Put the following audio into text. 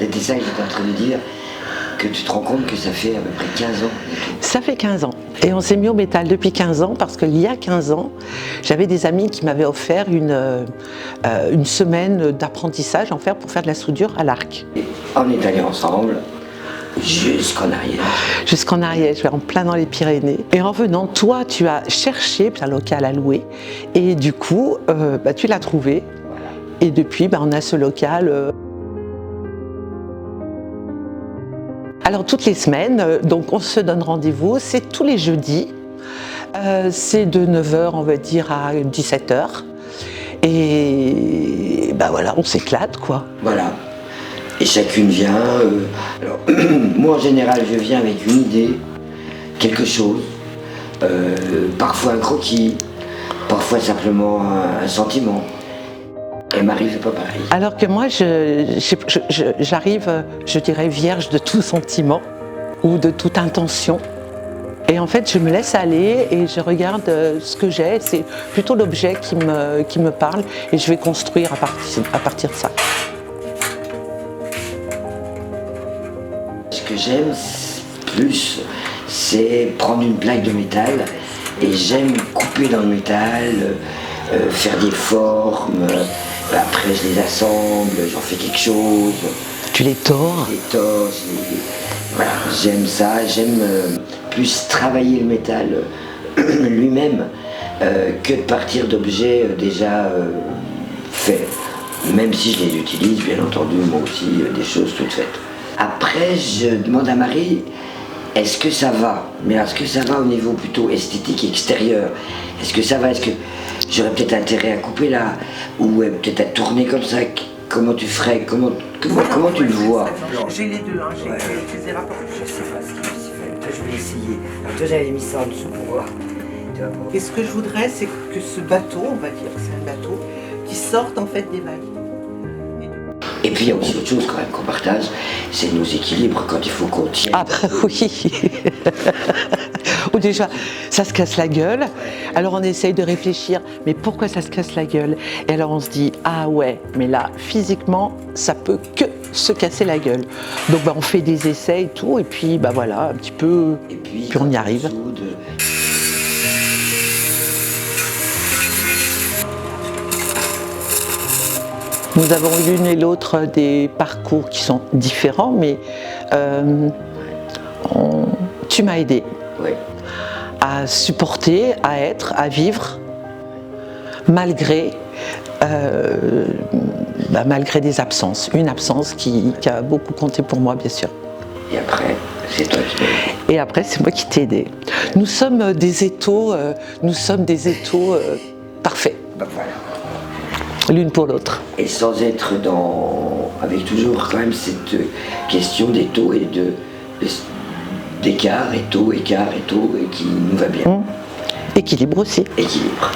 C'était ça que j'étais en train de dire, que tu te rends compte que ça fait à peu près 15 ans. Ça fait 15 ans. Et on s'est mis au métal depuis 15 ans parce qu'il y a 15 ans, j'avais des amis qui m'avaient offert une semaine d'apprentissage en fer pour faire de la soudure à l'arc. Et on est allés ensemble jusqu'en Ariège. Jusqu'en Ariège, en plein dans les Pyrénées. Et en venant, toi, tu as cherché un local à louer et du coup, tu l'as trouvé. Voilà. Et depuis, on a ce local. Alors toutes les semaines, donc on se donne rendez-vous, c'est tous les jeudis, c'est de 9h on va dire à 17h et voilà, on s'éclate quoi. Voilà. Et chacune vient, alors moi en général je viens avec une idée, quelque chose, parfois un croquis, parfois simplement un sentiment. Et Marie fait pas pareil. Alors que moi, j'arrive, je dirais, vierge de tout sentiment ou de toute intention. Et en fait, je me laisse aller et je regarde ce que j'ai. C'est plutôt l'objet qui me parle et je vais construire à partir de ça. Ce que j'aime plus, c'est prendre une plaque de métal et j'aime couper dans le métal, faire des formes. Après je les assemble, j'en fais quelque chose. Tu les tords? Les tords, voilà, j'aime ça, j'aime plus travailler le métal lui-même que de partir d'objets déjà faits. Même si je les utilise, bien entendu, moi aussi, des choses toutes faites. Après, je demande à Marie, est-ce que ça va? Mais est-ce que ça va au niveau plutôt esthétique extérieur? Est-ce que ça va? Est-ce que j'aurais peut-être intérêt à couper là? Ou peut-être à tourner comme ça? Comment tu ferais? Comment tu le vois? J'ai les deux, j'ai les rapports. Je sais pas ce qu'il fait. Toi, je vais essayer. Alors, toi, j'avais mis ça en dessous pour voir. Et ce que je voudrais, c'est que ce bateau, on va dire que c'est un bateau, qui sorte en fait des vagues. Et puis il y a aussi autre chose quand même qu'on partage, c'est nos équilibres quand il faut qu'on tienne. Ah oui. Ou déjà, ça se casse la gueule. Alors on essaye de réfléchir, mais pourquoi ça se casse la gueule? Et alors on se dit, ah ouais, mais là, physiquement, ça peut que se casser la gueule. Donc on fait des essais et tout, et puis voilà, un petit peu, Et puis on y arrive. Nous avons l'une et l'autre des parcours qui sont différents, mais tu m'as aidé à supporter, à être, à vivre, malgré des absences. Une absence qui a beaucoup compté pour moi, bien sûr. Et après, c'est toi qui m'as aidé. Et après, c'est moi qui t'ai aidé. Nous sommes des étaux, parfaits. Voilà. L'une pour l'autre. Et sans être avec toujours quand même cette question des taux et d'écart, et taux, et qui nous va bien. Équilibre aussi. Équilibre.